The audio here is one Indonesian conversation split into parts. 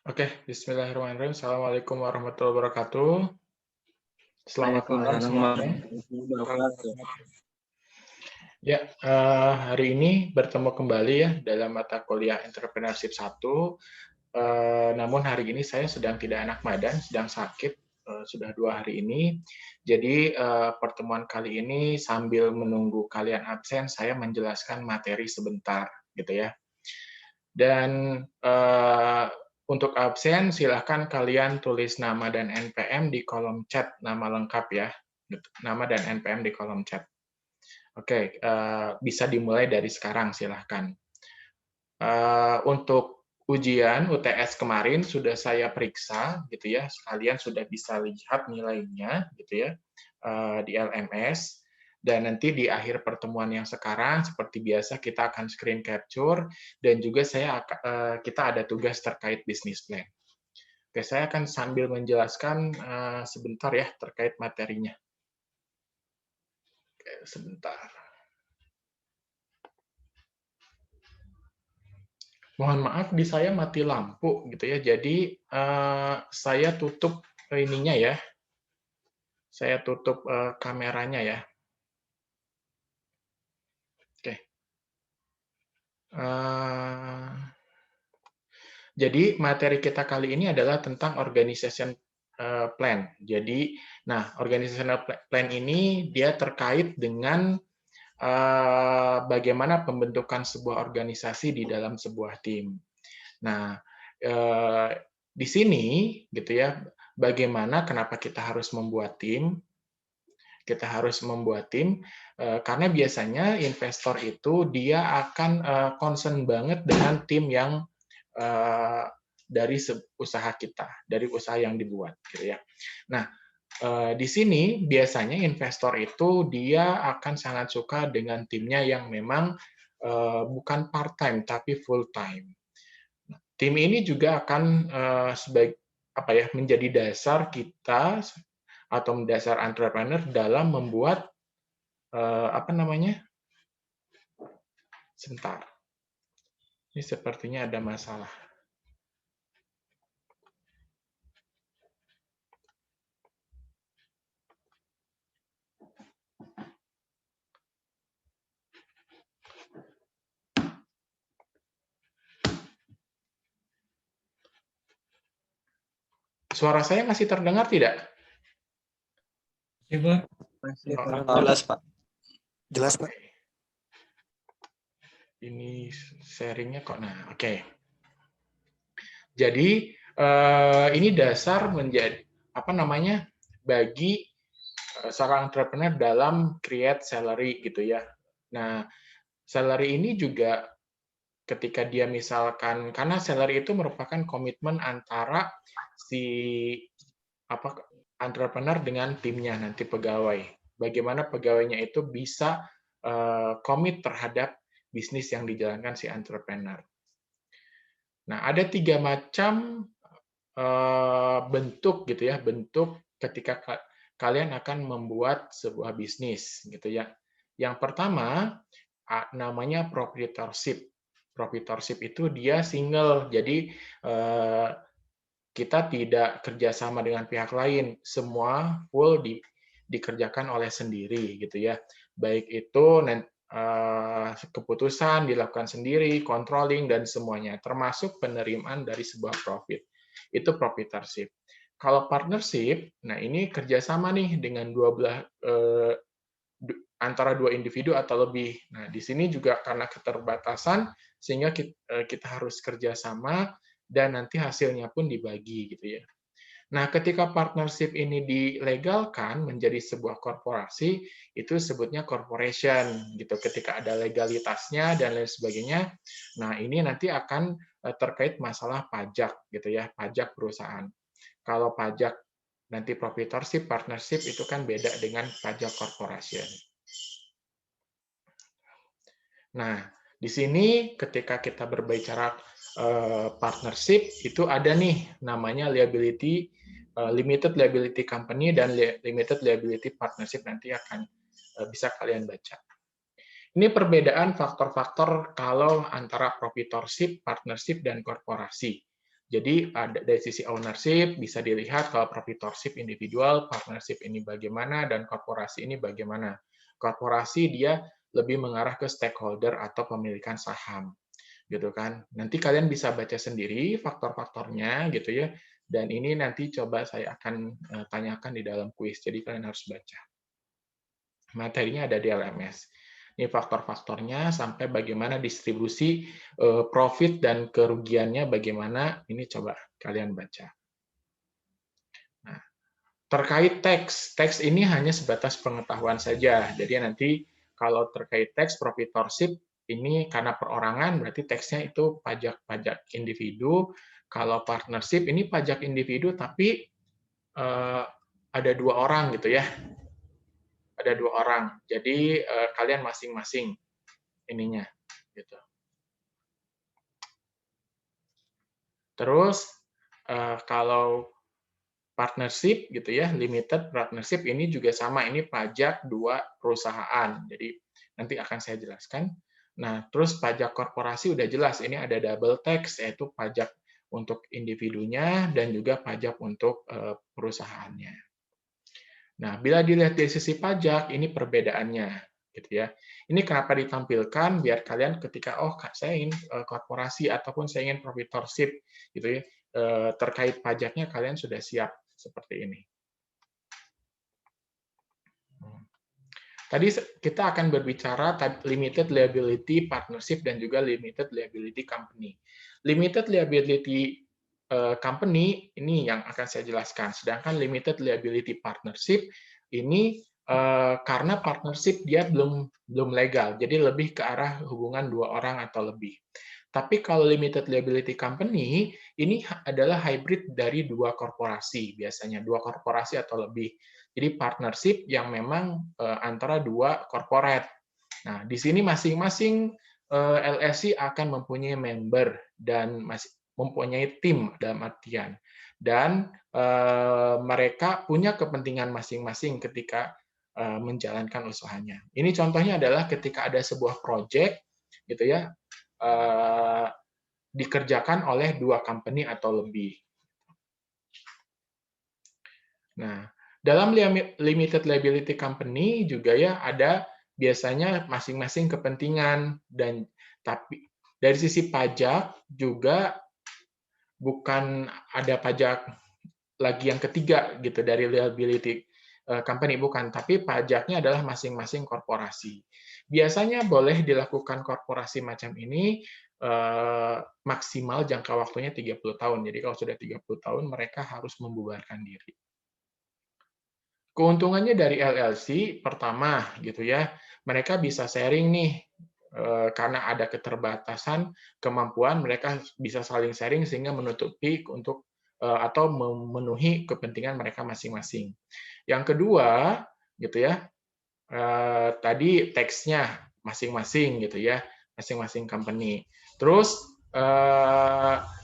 Oke, bismillahirrahmanirrahim. Assalamualaikum warahmatullahi wabarakatuh. Selamat malam Waalaikumsalam semuanya. warahmatullahi wabarakatuh. Ya, hari ini bertemu kembali ya dalam mata kuliah Entrepreneurship 1. Namun hari ini saya sedang tidak enak badan, sedang sakit, sudah 2 hari ini. Jadi pertemuan kali ini sambil menunggu kalian absen, saya menjelaskan materi sebentar, gitu ya. Dan untuk absen, silahkan kalian tulis nama dan NPM di kolom chat, nama lengkap ya, nama dan NPM di kolom chat. Oke, bisa dimulai dari sekarang, silahkan. Untuk ujian UTS kemarin sudah saya periksa, gitu ya, kalian sudah bisa lihat nilainya, gitu ya, di LMS. Dan nanti di akhir pertemuan yang sekarang, seperti biasa kita akan screen capture, dan juga kita ada tugas terkait bisnis plan. Oke, saya akan sambil menjelaskan sebentar ya terkait materinya. Oke, sebentar. Mohon maaf, di saya mati lampu gitu ya. Jadi saya tutup ininya ya. Saya tutup kameranya ya. Oke. Jadi materi kita kali ini adalah tentang organization plan. Jadi, nah organizational plan ini dia terkait dengan bagaimana pembentukan sebuah organisasi di dalam sebuah tim. Nah, di sini gitu ya, bagaimana kenapa kita harus membuat tim? Kita harus membuat tim karena biasanya investor itu dia akan concern banget dengan tim yang dari usaha kita, dari usaha yang dibuat, gitu ya. Nah, di sini biasanya investor itu dia akan sangat suka dengan timnya yang memang bukan part time tapi full time. Nah, tim ini juga akan menjadi dasar kita atau dasar entrepreneur dalam membuat sebentar. Ini sepertinya ada masalah. Suara saya masih terdengar tidak? Iya, Pak. Masih Jelas, Pak. jelas, Pak. Ini sharingnya kok. Nah, oke. Jadi ini dasar menjadi bagi seorang entrepreneur dalam create salary gitu ya. Nah, salary ini juga ketika dia misalkan, karena salary itu merupakan komitmen antara si entrepreneur dengan timnya nanti pegawai. Bagaimana pegawainya itu bisa komit terhadap bisnis yang dijalankan si entrepreneur. Nah, ada 3 macam bentuk gitu ya, bentuk ketika kalian akan membuat sebuah bisnis gitu ya. Yang pertama namanya proprietorship. Proprietorship itu dia single, jadi kita tidak kerjasama dengan pihak lain, semua full dikerjakan oleh sendiri gitu ya. Baik itu keputusan dilakukan sendiri, controlling dan semuanya, termasuk penerimaan dari sebuah profit. Itu proprietorship. Kalau partnership, nah ini kerjasama nih dengan antara dua individu atau lebih. Nah, di sini juga karena keterbatasan, sehingga kita harus kerjasama dan nanti hasilnya pun dibagi gitu ya. Nah, ketika partnership ini dilegalkan menjadi sebuah korporasi, itu sebutnya corporation gitu. Ketika ada legalitasnya dan lain sebagainya, nah ini nanti akan terkait masalah pajak gitu ya, pajak perusahaan. Kalau pajak nanti proprietorship, partnership itu kan beda dengan pajak corporation. Nah, di sini ketika kita berbicara partnership itu ada nih namanya liability limited liability company dan limited liability partnership, nanti akan bisa kalian baca. Ini perbedaan faktor-faktor kalau antara proprietorship, partnership dan korporasi. Jadi dari sisi ownership bisa dilihat kalau proprietorship individual, partnership ini bagaimana, dan korporasi ini bagaimana. Korporasi dia lebih mengarah ke stakeholder atau pemilikan saham, gitu kan. Nanti kalian bisa baca sendiri faktor-faktornya, gitu ya. Dan ini nanti coba saya akan tanyakan di dalam kuis, jadi kalian harus baca. Materinya ada di LMS. Ini faktor-faktornya sampai bagaimana distribusi profit dan kerugiannya bagaimana, ini coba kalian baca. Nah, terkait teks ini hanya sebatas pengetahuan saja. Jadi nanti kalau terkait teks proprietorship ini karena perorangan berarti teksnya itu pajak individu. Kalau partnership ini pajak individu tapi ada 2 orang gitu ya. Ada 2 orang. Jadi kalian masing-masing ininya gitu. Terus kalau partnership gitu ya, limited partnership ini juga sama, ini pajak 2 perusahaan. Jadi nanti akan saya jelaskan. Nah, terus pajak korporasi udah jelas, ini ada double tax yaitu pajak untuk individunya dan juga pajak untuk perusahaannya. Nah, bila dilihat dari sisi pajak, ini perbedaannya, gitu ya. Ini kenapa ditampilkan biar kalian ketika saya ingin korporasi ataupun saya ingin proprietorship, gitu ya, terkait pajaknya kalian sudah siap seperti ini. Tadi kita akan berbicara limited liability partnership dan juga limited liability company. Limited liability company ini yang akan saya jelaskan. Sedangkan limited liability partnership ini karena partnership dia belum legal, jadi lebih ke arah hubungan 2 orang atau lebih. Tapi kalau limited liability company ini adalah hybrid dari 2 korporasi, biasanya 2 korporasi atau lebih. Jadi partnership yang memang antara 2 corporate. Nah, di sini masing-masing LLC akan mempunyai member dan mempunyai tim dalam artian. Dan mereka punya kepentingan masing-masing ketika menjalankan usahanya. Ini contohnya adalah ketika ada sebuah project gitu ya, dikerjakan oleh 2 company atau lebih. Nah, dalam limited liability company juga ya ada biasanya masing-masing kepentingan dan tapi dari sisi pajak juga bukan ada pajak lagi yang ketiga gitu dari liability company bukan, tapi pajaknya adalah masing-masing korporasi. Biasanya boleh dilakukan korporasi macam ini maksimal jangka waktunya 30 tahun. Jadi kalau sudah 30 tahun mereka harus membubarkan diri. Keuntungannya dari LLC pertama gitu ya, mereka bisa sharing nih karena ada keterbatasan kemampuan mereka bisa saling sharing sehingga menutupi untuk atau memenuhi kepentingan mereka masing-masing. Yang kedua gitu ya, tadi teksnya masing-masing gitu ya, masing-masing company. Terus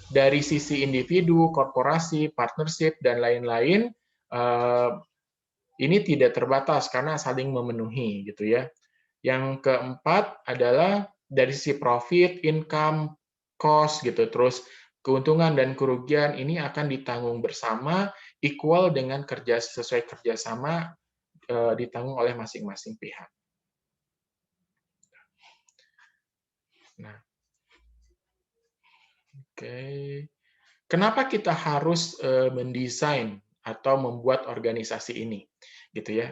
dari sisi individu, korporasi, partnership dan lain-lain ini tidak terbatas karena saling memenuhi gitu ya. Yang keempat adalah dari sisi profit, income, cost gitu. Terus keuntungan dan kerugian ini akan ditanggung bersama equal dengan sesuai kerjasama ditanggung oleh masing-masing pihak. Nah, oke. Kenapa kita harus mendesain atau membuat organisasi ini, gitu ya?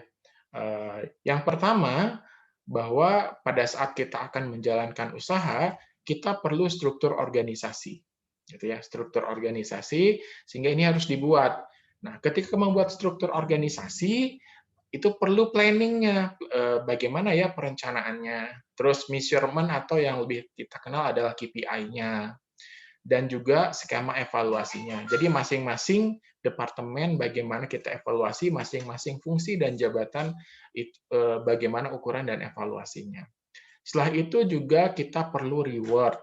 Yang pertama, bahwa pada saat kita akan menjalankan usaha, kita perlu struktur organisasi, gitu ya, struktur organisasi, sehingga ini harus dibuat. Nah, ketika membuat struktur organisasi, itu perlu planning-nya, bagaimana ya perencanaannya, terus measurement atau yang lebih kita kenal adalah KPI-nya, dan juga skema evaluasinya. Jadi masing-masing departemen bagaimana kita evaluasi masing-masing fungsi dan jabatan bagaimana ukuran dan evaluasinya. Setelah itu juga kita perlu reward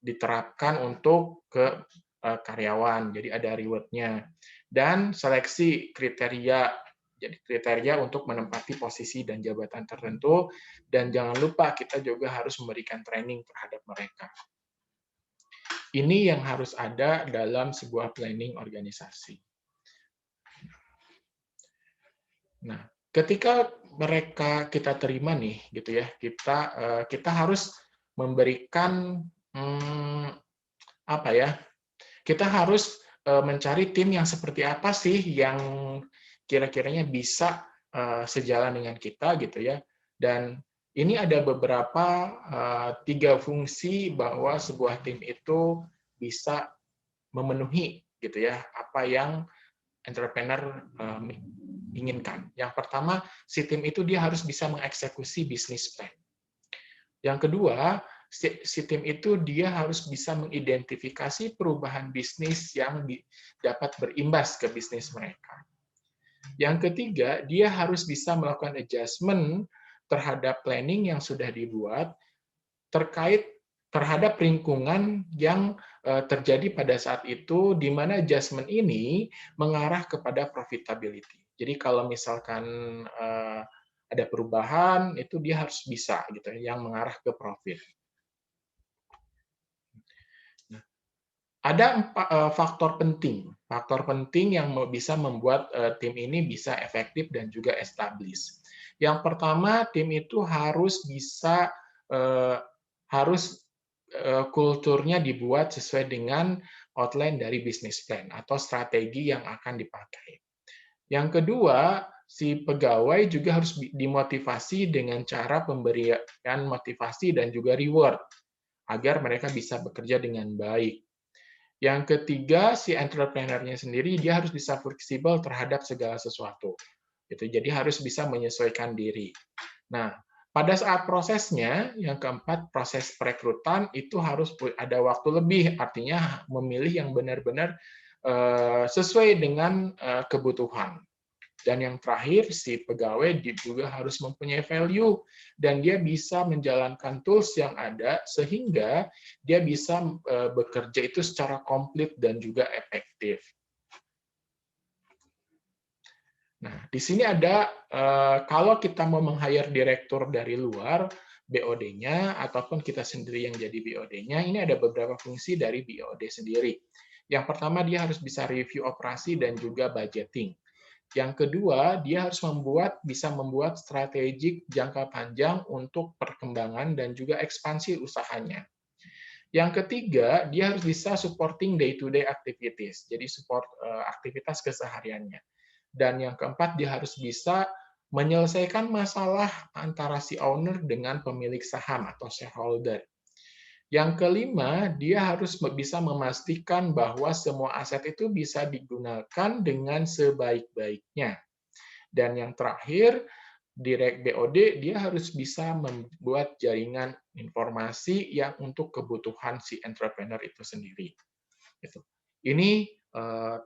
diterapkan untuk ke karyawan. Jadi ada reward-nya dan seleksi kriteria. Jadi kriteria untuk menempati posisi dan jabatan tertentu dan jangan lupa kita juga harus memberikan training terhadap mereka. Ini yang harus ada dalam sebuah planning organisasi. Nah, ketika kita terima nih, gitu ya, kita harus memberikan apa ya? Kita harus mencari tim yang seperti apa sih yang kira-kiranya bisa sejalan dengan kita, gitu ya. Dan ini ada beberapa 3 fungsi bahwa sebuah tim itu bisa memenuhi, gitu ya, apa yang entrepreneur inginkan. Yang pertama, si tim itu dia harus bisa mengeksekusi bisnis plan. Yang kedua, si tim itu dia harus bisa mengidentifikasi perubahan bisnis yang dapat berimbas ke bisnis mereka. Yang ketiga, dia harus bisa melakukan adjustment terhadap planning yang sudah dibuat terkait terhadap lingkungan yang terjadi pada saat itu, di mana adjustment ini mengarah kepada profitability. Jadi kalau misalkan ada perubahan, itu dia harus bisa gitu yang mengarah ke profit. Nah, ada faktor penting yang bisa membuat tim ini bisa efektif dan juga established. Yang pertama, tim itu harus bisa kulturnya dibuat sesuai dengan outline dari bisnis plan atau strategi yang akan dipakai. Yang kedua, si pegawai juga harus dimotivasi dengan cara pemberian motivasi dan juga reward agar mereka bisa bekerja dengan baik. Yang ketiga, si entrepreneur-nya sendiri dia harus bisa fleksibel terhadap segala sesuatu. Jadi harus bisa menyesuaikan diri. Nah, pada saat prosesnya, yang keempat, proses perekrutan itu harus ada waktu lebih, artinya memilih yang benar-benar sesuai dengan kebutuhan. Dan yang terakhir, si pegawai juga harus mempunyai value, dan dia bisa menjalankan tools yang ada, sehingga dia bisa bekerja itu secara komplit dan juga efektif. Nah, di sini ada, kalau kita mau meng-hire direktur dari luar, BOD-nya, ataupun kita sendiri yang jadi BOD-nya, ini ada beberapa fungsi dari BOD sendiri. Yang pertama, dia harus bisa review operasi dan juga budgeting. Yang kedua, dia harus bisa membuat strategik jangka panjang untuk perkembangan dan juga ekspansi usahanya. Yang ketiga, dia harus bisa supporting day-to-day activities, jadi support aktivitas kesehariannya. Dan yang keempat, dia harus bisa menyelesaikan masalah antara si owner dengan pemilik saham atau shareholder. Yang kelima, dia harus bisa memastikan bahwa semua aset itu bisa digunakan dengan sebaik-baiknya. Dan yang terakhir, Direct BOD, dia harus bisa membuat jaringan informasi yang untuk kebutuhan si entrepreneur itu sendiri. Ini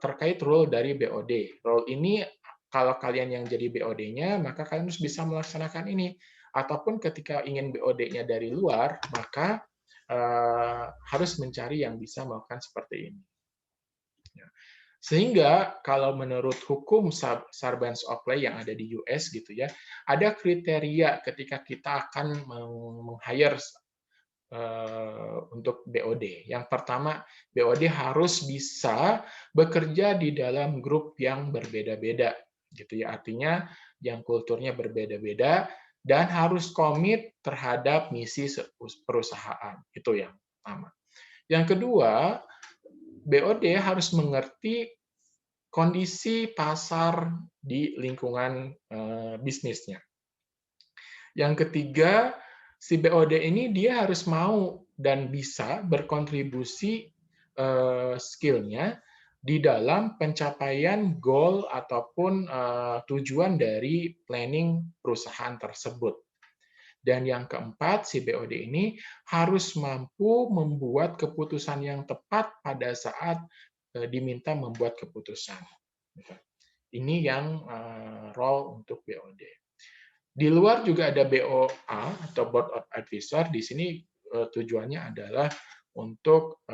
terkait role dari BOD. Role ini, kalau kalian yang jadi BOD-nya, maka kalian harus bisa melaksanakan ini. Ataupun ketika ingin BOD-nya dari luar, maka harus mencari yang bisa melakukan seperti ini. Sehingga kalau menurut hukum Sarbanes-Oxley yang ada di US gitu ya, ada kriteria ketika kita akan meng-hire untuk BOD. Yang pertama, BOD harus bisa bekerja di dalam grup yang berbeda-beda gitu ya. Artinya yang kulturnya berbeda-beda dan harus komit terhadap misi perusahaan. Itu yang pertama. Yang kedua, BOD harus mengerti kondisi pasar di lingkungan bisnisnya. Yang ketiga, si BOD ini dia harus mau dan bisa berkontribusi skill-nya di dalam pencapaian goal ataupun tujuan dari planning perusahaan tersebut. Dan yang keempat, si BOD ini harus mampu membuat keputusan yang tepat pada saat diminta membuat keputusan. Ini yang role untuk BOD. Di luar juga ada BOA atau Board of Advisor. Di sini tujuannya adalah untuk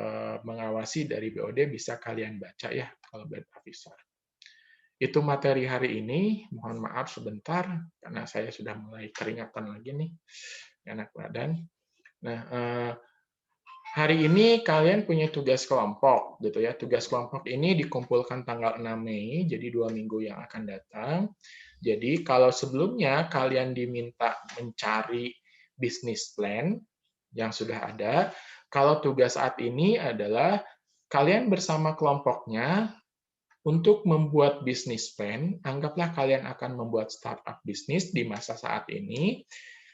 mengawasi dari BOD, bisa kalian baca ya kalau Board of Advisor. Itu materi hari ini. Mohon maaf sebentar karena saya sudah mulai keringatan lagi nih, enak badan. Nah, hari ini kalian punya tugas kelompok, gitu ya. Tugas kelompok ini dikumpulkan tanggal 6 Mei, jadi 2 minggu yang akan datang. Jadi kalau sebelumnya kalian diminta mencari bisnis plan yang sudah ada, kalau tugas saat ini adalah kalian bersama kelompoknya untuk membuat bisnis plan. Anggaplah kalian akan membuat startup bisnis di masa saat ini,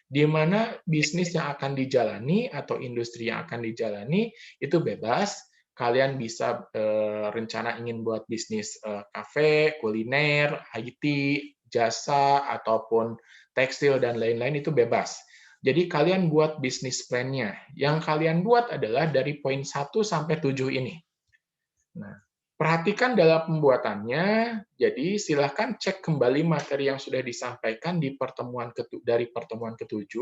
di mana bisnis yang akan dijalani atau industri yang akan dijalani itu bebas. Kalian bisa rencana ingin buat bisnis kafe, kuliner, IT, jasa, ataupun tekstil, dan lain-lain itu bebas. Jadi kalian buat bisnis plan-nya. Yang kalian buat adalah dari poin 1 sampai 7 ini. Nah, perhatikan dalam pembuatannya, jadi silahkan cek kembali materi yang sudah disampaikan di dari pertemuan ke-7.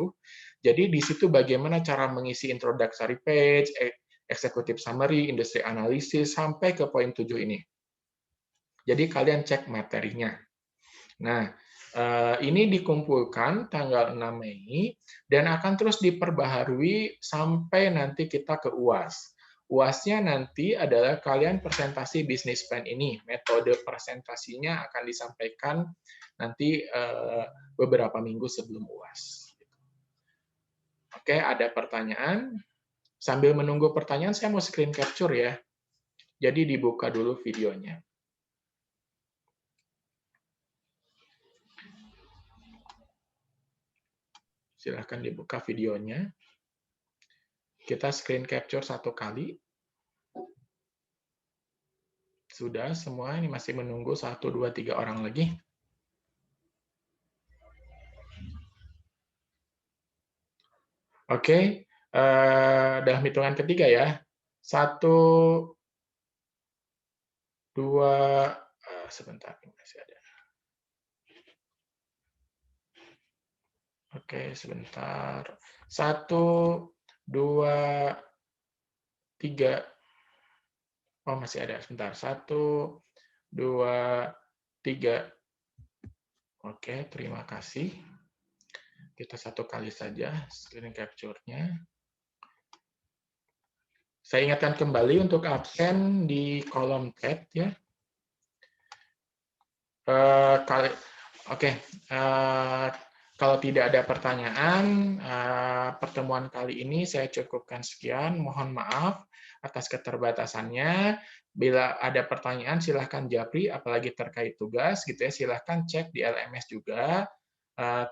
Jadi di situ bagaimana cara mengisi introductory page, executive summary, industry analysis, sampai ke poin 7 ini. Jadi kalian cek materinya. Nah, ini dikumpulkan tanggal 6 Mei, dan akan terus diperbaharui sampai nanti kita ke UAS. UASnya nanti adalah kalian presentasi bisnis plan ini. Metode presentasinya akan disampaikan nanti beberapa minggu sebelum UAS. Oke, ada pertanyaan? Sambil menunggu pertanyaan, saya mau screen capture ya. Jadi dibuka dulu videonya. Silahkan dibuka videonya. Kita screen capture 1 kali. Sudah semua, ini masih menunggu 1, 2, 3 orang lagi. Oke, dalam hitungan ketiga ya. 1, 2, sebentar, masih ada. Oke, sebentar. 1, 2, 3. Oh, masih ada. Sebentar. 1, 2, 3. Oke, terima kasih. Kita 1 kali saja screen capture-nya. Saya ingatkan kembali untuk absen di kolom chat ya. Kalau tidak ada pertanyaan, pertemuan kali ini saya cukupkan sekian. Mohon maaf atas keterbatasannya. Bila ada pertanyaan, silahkan japri, apalagi terkait tugas, gitu ya. Silahkan cek di LMS juga.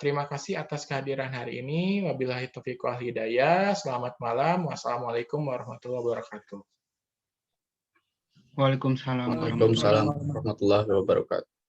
Terima kasih atas kehadiran hari ini. Wabillahi taufiq wal hidayah. Selamat malam. Wassalamualaikum warahmatullahi wabarakatuh. Waalaikumsalam warahmatullahi Waalaikumsalam wabarakatuh. warahmatullahi wabarakatuh.